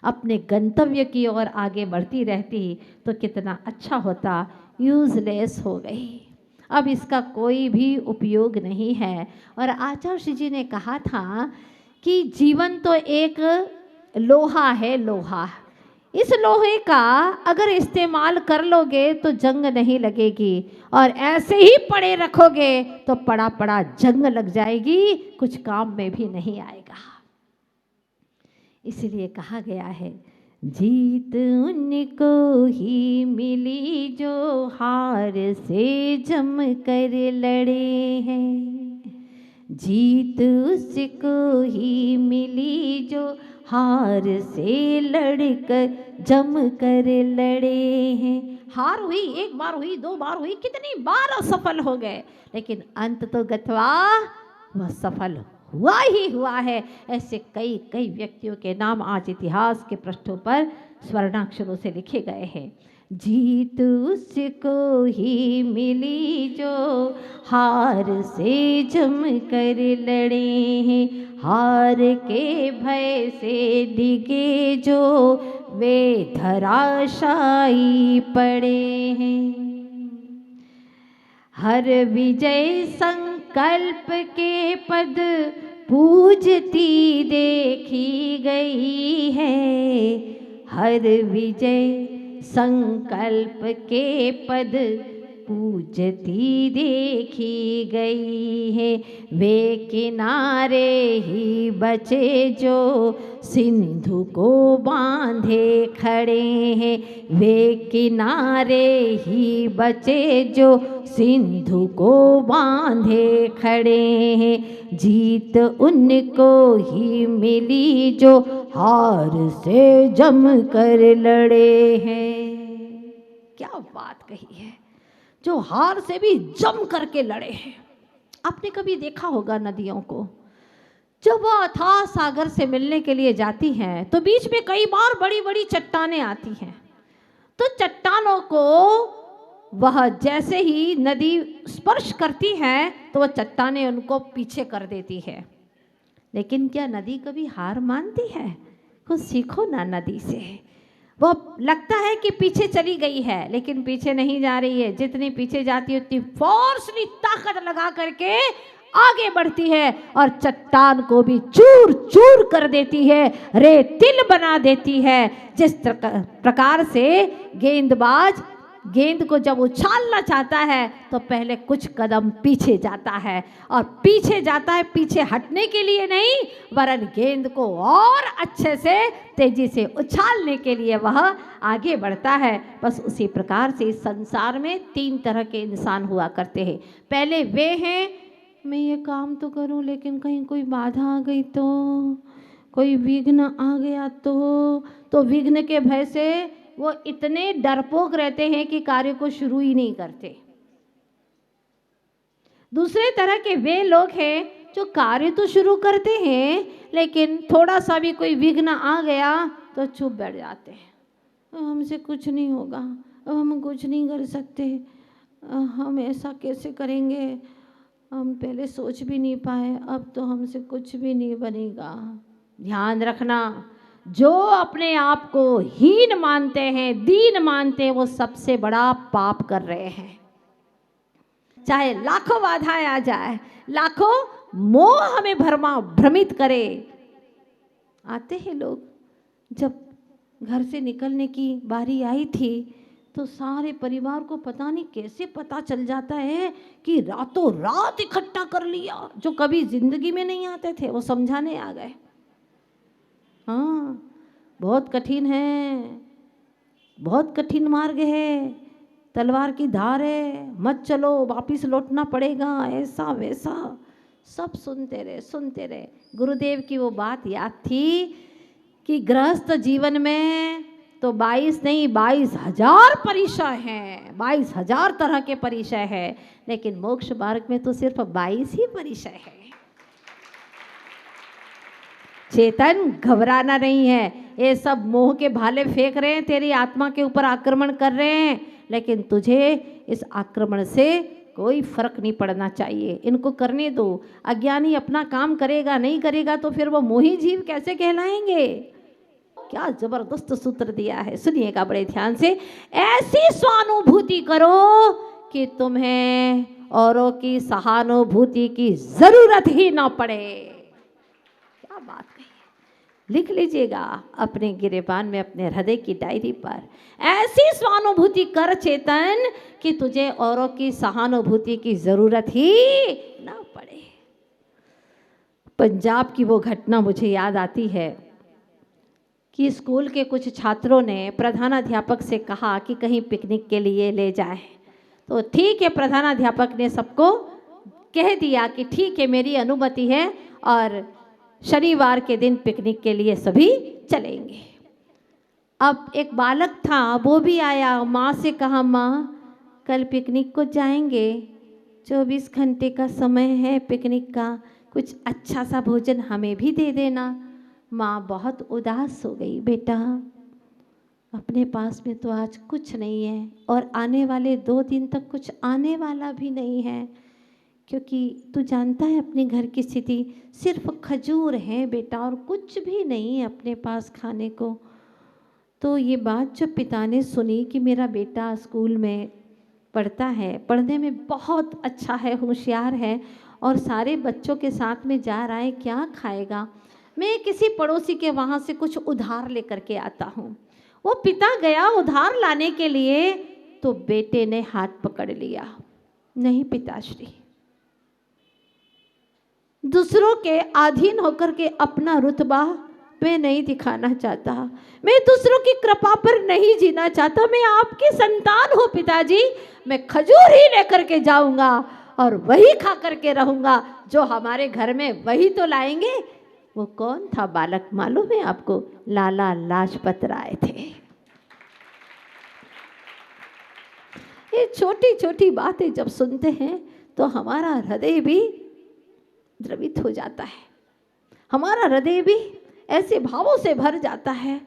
अपने गंतव्य की ओर आगे बढ़ती रहती तो कितना अच्छा होता। यूजलेस हो गई, अब इसका कोई भी उपयोग नहीं है। और आचार्य जी ने कहा था कि जीवन तो एक लोहा है, लोहा। इस लोहे का अगर इस्तेमाल कर लोगे तो जंग नहीं लगेगी, और ऐसे ही पड़े रखोगे तो पड़ा पड़ा जंग लग जाएगी, कुछ काम में भी नहीं आएगा। इसलिए कहा गया है, जीत उनको ही मिली जो हार से जम कर लड़े हैं। जीत उसको ही मिली जो हार से लड़कर जम कर लड़े हैं। हार हुई, एक बार हुई, दो बार हुई, कितनी बार असफल हो गए, लेकिन अंत तो गत्वा वह सफल हुआ ही हुआ है। ऐसे कई कई व्यक्तियों के नाम आज इतिहास के पृष्ठों पर स्वर्णाक्षरों से लिखे गए हैं। जीत उसको ही मिली जो हार से जम कर लड़े हैं। हार के भय से डिगे जो वे धराशायी पड़े हैं। हर विजय संकल्प के पद पूजती देखी गई है। हर विजय संकल्प के पद पूजती देखी गई है। वे किनारे ही बचे जो सिंधु को बांधे खड़े हैं। वे किनारे ही बचे जो सिंधु को बांधे खड़े हैं। जीत उनको ही मिली जो हार से जम कर लड़े हैं। क्या बात कही है, जो हार से भी जम करके लड़े हैं। आपने कभी देखा होगा नदियों को, जब वह अथाह सागर से मिलने के लिए जाती हैं तो बीच में कई बार बड़ी बड़ी चट्टानें आती हैं। तो चट्टानों को वह जैसे ही नदी स्पर्श करती है तो वह चट्टानें उनको पीछे कर देती है। लेकिन क्या नदी कभी हार मानती है? कुछ सीखो ना नदी से। वो लगता है कि पीछे चली गई है, लेकिन पीछे नहीं जा रही है। जितनी पीछे जाती है उतनी फोर्सली ताकत लगा करके आगे बढ़ती है और चट्टान को भी चूर चूर कर देती है, रेतिल बना देती है। जिस प्रकार से गेंदबाज गेंद को जब उछालना चाहता है तो पहले कुछ कदम पीछे जाता है, और पीछे जाता है पीछे हटने के लिए नहीं, वरन गेंद को और अच्छे से तेजी से उछालने के लिए वह आगे बढ़ता है। बस उसी प्रकार से इस संसार में तीन तरह के इंसान हुआ करते हैं। पहले वे हैं, मैं ये काम तो करूं लेकिन कहीं कोई बाधा आ गई तो, कोई विघ्न आ गया तो विघ्न के भय से वो इतने डरपोक रहते हैं कि कार्य को शुरू ही नहीं करते। दूसरे तरह के वे लोग हैं जो कार्य तो शुरू करते हैं लेकिन थोड़ा सा भी कोई विघ्न आ गया तो चुप बैठ जाते हैं। हमसे कुछ नहीं होगा, हम कुछ नहीं कर सकते, हम ऐसा कैसे करेंगे, हम पहले सोच भी नहीं पाए, अब तो हमसे कुछ भी नहीं बनेगा। ध्यान रखना, जो अपने आप को हीन मानते हैं, दीन मानते हैं, वो सबसे बड़ा पाप कर रहे हैं। चाहे लाखों बाधाएं आ जाए, लाखों मोह हमें भ्रमित करे। आते हैं लोग, जब घर से निकलने की बारी आई थी तो सारे परिवार को पता नहीं कैसे पता चल जाता है कि रातों रात इकट्ठा कर लिया। जो कभी जिंदगी में नहीं आते थे वो समझाने आ गए। हाँ, बहुत कठिन है, बहुत कठिन मार्ग है, तलवार की धार है, मत चलो, वापिस लौटना पड़ेगा, ऐसा वैसा सब सुनते रहे। गुरुदेव की वो बात याद थी कि गृहस्थ जीवन में तो 22 नहीं 22,000 परिचय हैं, 22,000 तरह के परिचय है, लेकिन मोक्ष मार्ग में तो सिर्फ 22 ही परिचय है। चेतन, घबराना नहीं है। ये सब मोह के भाले फेंक रहे हैं, तेरी आत्मा के ऊपर आक्रमण कर रहे हैं, लेकिन तुझे इस आक्रमण से कोई फर्क नहीं पड़ना चाहिए। इनको करने दो। अज्ञानी अपना काम करेगा, नहीं करेगा तो फिर वो मोही जीव कैसे कहलाएंगे? क्या जबरदस्त सूत्र दिया है, सुनिएगा बड़े ध्यान से। ऐसी स्वानुभूति करो कि तुम्हें औरों की सहानुभूति की जरूरत ही ना पड़े। क्या बात कही है, लिख लीजिएगा अपने गिरेबान में, अपने हृदय की डायरी पर। ऐसी स्वानुभूति कर चेतन कि तुझे औरों की सहानुभूति की जरूरत ही ना पड़े। पंजाब की वो घटना मुझे याद आती है कि स्कूल के कुछ छात्रों ने प्रधानाध्यापक से कहा कि कहीं पिकनिक के लिए ले जाएं। तो ठीक है, प्रधानाध्यापक ने सबको कह दिया कि ठीक है, मेरी अनुमति है और शनिवार के दिन पिकनिक के लिए सभी चलेंगे। अब एक बालक था, वो भी आया, माँ से कहा माँ कल पिकनिक को जाएंगे, 24 घंटे का समय है पिकनिक का, कुछ अच्छा सा भोजन हमें भी दे देना। माँ बहुत उदास हो गई, बेटा अपने पास में तो आज कुछ नहीं है और आने वाले 2 दिन तक कुछ आने वाला भी नहीं है, क्योंकि तू जानता है अपने घर की स्थिति, सिर्फ खजूर है बेटा और कुछ भी नहीं है अपने पास खाने को। तो ये बात जब पिता ने सुनी कि मेरा बेटा स्कूल में पढ़ता है, पढ़ने में बहुत अच्छा है, होशियार है और सारे बच्चों के साथ में जा रहा है, क्या खाएगा, मैं किसी पड़ोसी के वहाँ से कुछ उधार लेकर के आता हूँ। वो पिता गया उधार लाने के लिए, तो बेटे ने हाथ पकड़ लिया, नहीं पिताश्री, दूसरों के अधीन होकर के अपना रुतबा मैं नहीं दिखाना चाहता, मैं दूसरों की कृपा पर नहीं जीना चाहता, मैं आपकी संतान हूँ पिताजी, मैं खजूर ही लेकर के जाऊंगा और वही खा करके रहूंगा जो हमारे घर में वही तो लाएंगे। वो कौन था बालक मालूम है आपको? लाला लाजपत राय थे। ये छोटी छोटी बातें जब सुनते हैं तो हमारा हृदय भी द्रवित हो जाता है, हमारा हृदय भी ऐसे भावों से भर जाता है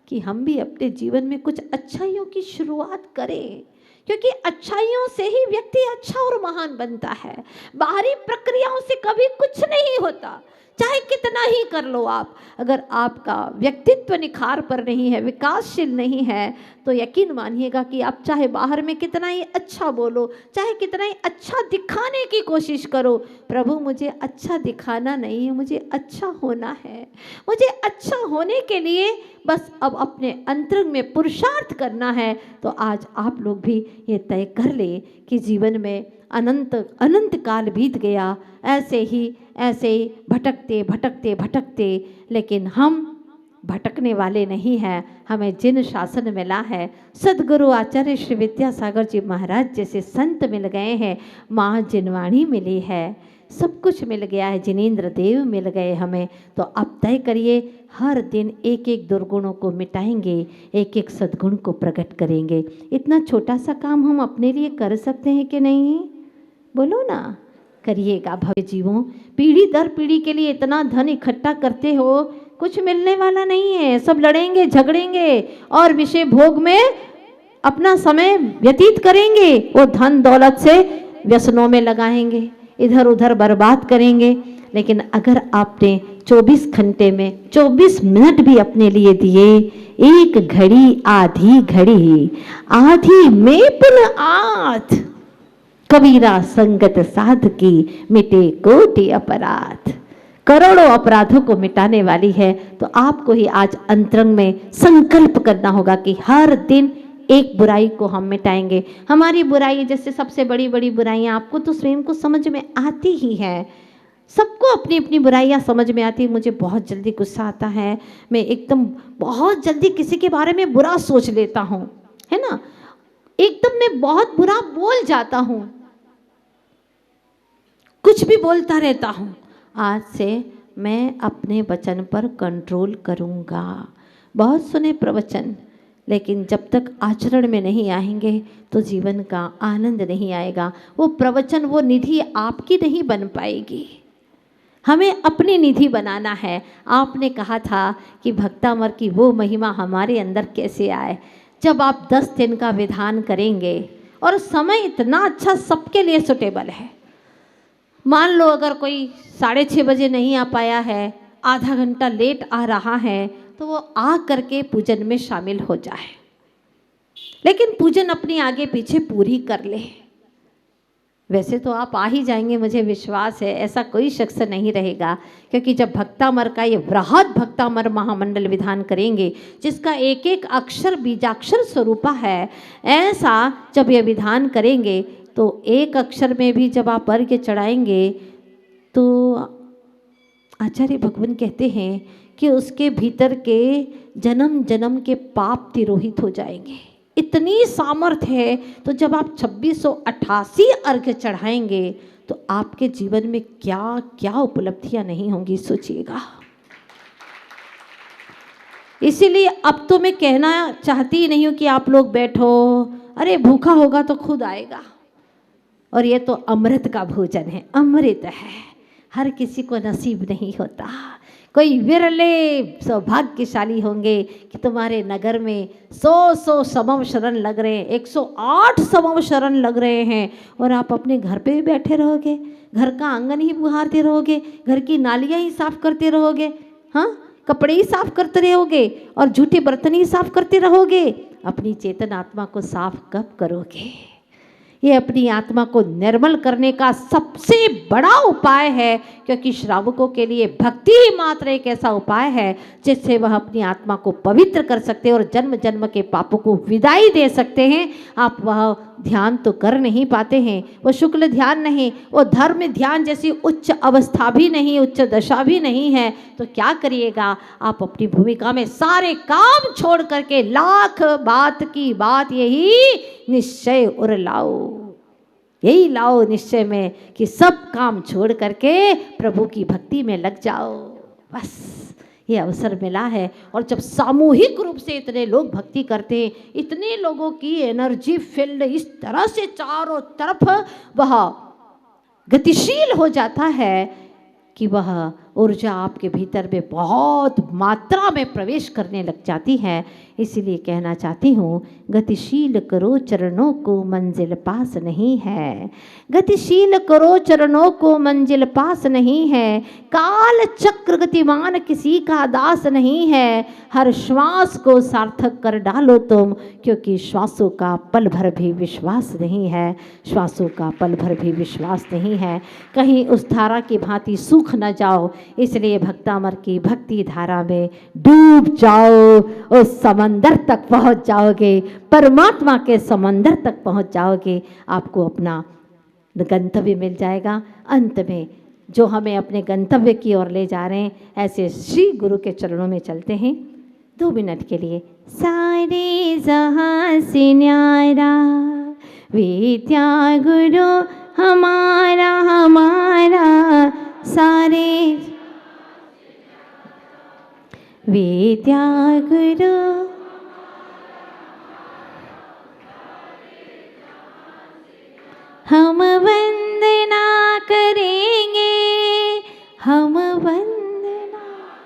कि हम भी अपने जीवन में कुछ अच्छाइयों की शुरुआत करें, क्योंकि अच्छाइयों से ही व्यक्ति अच्छा और महान बनता है। बाहरी प्रक्रियाओं से कभी कुछ नहीं होता, चाहे कितना ही कर लो आप, अगर आपका व्यक्तित्व निखार पर नहीं है, विकासशील नहीं है, तो यकीन मानिएगा कि आप चाहे बाहर में कितना ही अच्छा बोलो, चाहे कितना ही अच्छा दिखाने की कोशिश करो, प्रभु मुझे अच्छा दिखाना नहीं है, मुझे अच्छा होना है, मुझे अच्छा होने के लिए बस अब अपने अंतरंग में पुरुषार्थ करना है। तो आज आप लोग भी ये तय कर ले कि जीवन में अनंत अनंत काल बीत गया ऐसे ही भटकते भटकते भटकते, लेकिन हम भटकने वाले नहीं हैं। हमें जिन शासन मिला है, सदगुरु आचार्य श्री विद्यासागर जी महाराज जैसे संत मिल गए हैं, माँ जिनवाणी मिली है, सब कुछ मिल गया है, जिनेंद्र देव मिल गए हमें। तो अब तय करिए, हर दिन एक एक दुर्गुणों को मिटाएंगे, एक एक सद्गुण को प्रकट करेंगे। इतना छोटा सा काम हम अपने लिए कर सकते हैं कि नहीं? बोलो ना, करिएगा। भव्य जीवों, पीढ़ी दर पीढ़ी के लिए इतना धन इकट्ठा करते हो, कुछ मिलने वाला नहीं है, सब लड़ेंगे झगड़ेंगे और विषय भोग में अपना समय व्यतीत करेंगे, वो धन दौलत से व्यसनों में लगाएंगे, इधर उधर बर्बाद करेंगे। लेकिन अगर आपने 24 घंटे में 24 मिनट भी अपने लिए दिए, एक घड़ी आधी में पुनः आध, कबीरा संगत साध की मिटे कोटि अपराध, करोड़ों अपराधों को मिटाने वाली है। तो आपको ही आज अंतरंग में संकल्प करना होगा कि हर दिन एक बुराई को हम मिटाएंगे। हमारी बुराई जैसे सबसे बड़ी बड़ी बुराइयां आपको तो स्वयं को समझ में आती ही है, सबको अपनी अपनी बुराइयां समझ में आती है। मुझे बहुत जल्दी गुस्सा आता है, मैं एकदम बहुत जल्दी किसी के बारे में बुरा सोच लेता हूँ, है ना, एकदम मैं बहुत बुरा बोल जाता हूँ, कुछ भी बोलता रहता हूँ। आज से मैं अपने वचन पर कंट्रोल करूँगा। बहुत सुने प्रवचन, लेकिन जब तक आचरण में नहीं आएंगे तो जीवन का आनंद नहीं आएगा। वो प्रवचन, वो निधि आपकी नहीं बन पाएगी, हमें अपनी निधि बनाना है। आपने कहा था कि भक्तामर की वो महिमा हमारे अंदर कैसे आए, जब आप 10 दिन का विधान करेंगे और समय इतना अच्छा सबके लिए सुटेबल है। मान लो अगर कोई 6:30 बजे नहीं आ पाया है, आधा घंटा लेट आ रहा है, तो वो आ करके पूजन में शामिल हो जाए, लेकिन पूजन अपनी आगे पीछे पूरी कर ले। वैसे तो आप आ ही जाएंगे, मुझे विश्वास है, ऐसा कोई शख्स नहीं रहेगा, क्योंकि जब भक्तामर का ये बृहद भक्तामर महामंडल विधान करेंगे, जिसका एक एक अक्षर बीजाक्षर स्वरूपा है, ऐसा जब ये विधान करेंगे तो एक अक्षर में भी जब आप अर्घ्य चढ़ाएंगे तो आचार्य भगवान कहते हैं कि उसके भीतर के जन्म जन्म के पाप तिरोहित हो जाएंगे। इतनी सामर्थ्य है। तो जब आप 2688 अर्घ्य चढ़ाएंगे तो आपके जीवन में क्या क्या उपलब्धियां नहीं होंगी, सोचिएगा। इसीलिए अब तो मैं कहना चाहती ही नहीं हूं कि आप लोग बैठो, अरे भूखा होगा तो खुद आएगा। और ये तो अमृत का भोजन है, अमृत है, हर किसी को नसीब नहीं होता। कोई विरले सौभाग्यशाली होंगे कि तुम्हारे नगर में 100 समव शरण लग रहे हैं, 108 समव शरण लग रहे हैं, और आप अपने घर पे भी बैठे रहोगे, घर का आंगन ही बुहारते रहोगे, घर की नालियाँ ही साफ करते रहोगे, हाँ, कपड़े ही साफ करते रहोगे और झूठे बर्तन ही साफ करते रहोगे। अपनी चेतन आत्मा को साफ कब करोगे? ये अपनी आत्मा को निर्मल करने का सबसे बड़ा उपाय है, क्योंकि श्रावकों के लिए भक्ति ही मात्र एक ऐसा उपाय है जिससे वह अपनी आत्मा को पवित्र कर सकते हैं और जन्म जन्म के पापों को विदाई दे सकते हैं। आप वह ध्यान तो कर नहीं पाते हैं, वो शुक्ल ध्यान नहीं, वो धर्म ध्यान जैसी उच्च अवस्था भी नहीं, उच्च दशा भी नहीं है, तो क्या करिएगा? आप अपनी भूमिका में सारे काम छोड़ करके लाख बात की बात यही निश्चय उर लाओ, यही लाओ निश्चय में कि सब काम छोड़ करके प्रभु की भक्ति में लग जाओ। बस ये अवसर मिला है। और जब सामूहिक रूप से इतने लोग भक्ति करते हैं, इतने लोगों की एनर्जी फील्ड इस तरह से चारों तरफ वह गतिशील हो जाता है कि वह ऊर्जा आपके भीतर में बहुत मात्रा में प्रवेश करने लग जाती है। इसीलिए कहना चाहती हूँ, गतिशील करो चरणों को, मंजिल पास नहीं है। गतिशील करो चरणों को, मंजिल पास नहीं है। काल चक्र गतिमान किसी का दास नहीं है। हर श्वास को सार्थक कर डालो तुम, क्योंकि श्वासों का पल भर भी विश्वास नहीं है। श्वासों का पल भर भी विश्वास नहीं है। कहीं उस धारा की भांति सूख न जाओ, इसलिए भक्तामर की भक्ति धारा में डूब जाओ, उस समंदर तक पहुंच जाओगे, परमात्मा के समंदर तक पहुंच जाओगे। आपको अपना गंतव्य मिल जाएगा। अंत में जो हमें अपने गंतव्य की ओर ले जा रहे हैं, ऐसे श्री गुरु के चरणों में चलते हैं 2 मिनट के लिए। सारे जहां से न्यारा विद्या गुरु हमारा हमारा, सारे विद्या गुरु हम वंदना करेंगे, हम वंदना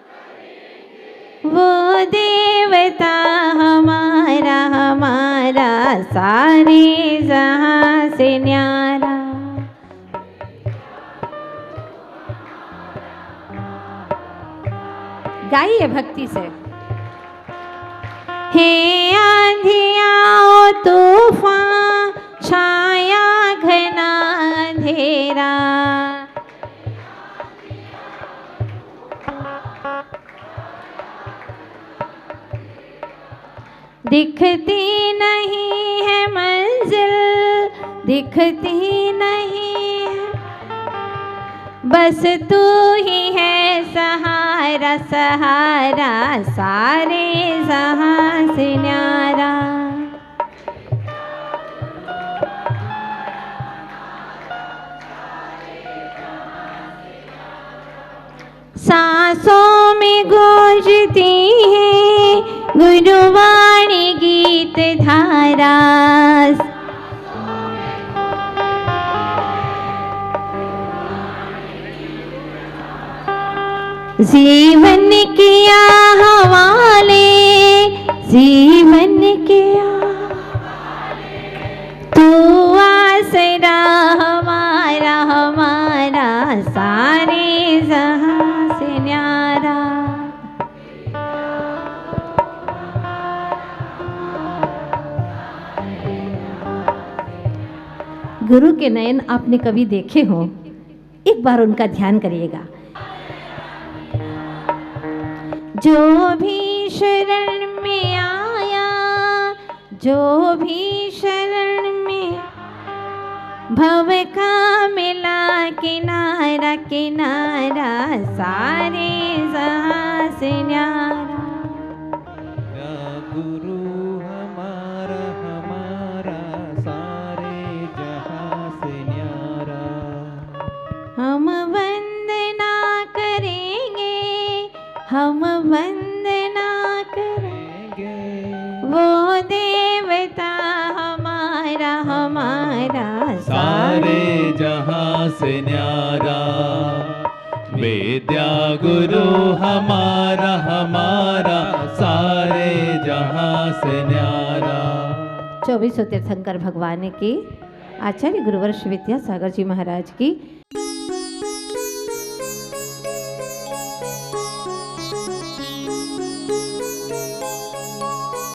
करेंगे, वो देवता हमारा हमारा, सारे जहां से न्यारा। गाइए भक्ति से। हे आंधिया तूफान, छाया घना अंधेरा, दिखती नहीं है मंजिल, दिखती नहीं है, बस तू ही है सहारा सहारा, सारे जहां से न्यारा। सांसों में गूंजती है गुरुवाणी गीत धारा, जीवन किया हवाले, जीवन किया तू आसरा हमारा हमारा, सारे जहां से न्यारा। गुरु के नयन आपने कभी देखे हो, एक बार उनका ध्यान करिएगा। जो भी शरण में आया, जो भी शरण में, भव का मिला किनारा किनारा, सारे जहां से न्यारा। गुरु हमारा हमारा, सारे जहां से न्यारा। हम वंदना करेंगे, हम वंदना करेंगे, वो देवता हमारा हमारा, सारे जहां से न्यारा। विद्या गुरु हमारा हमारा, सारे जहां से न्यारा। 24 तीर्थंकर भगवान की, आचार्य गुरुवर श्री विद्यासागर जी महाराज की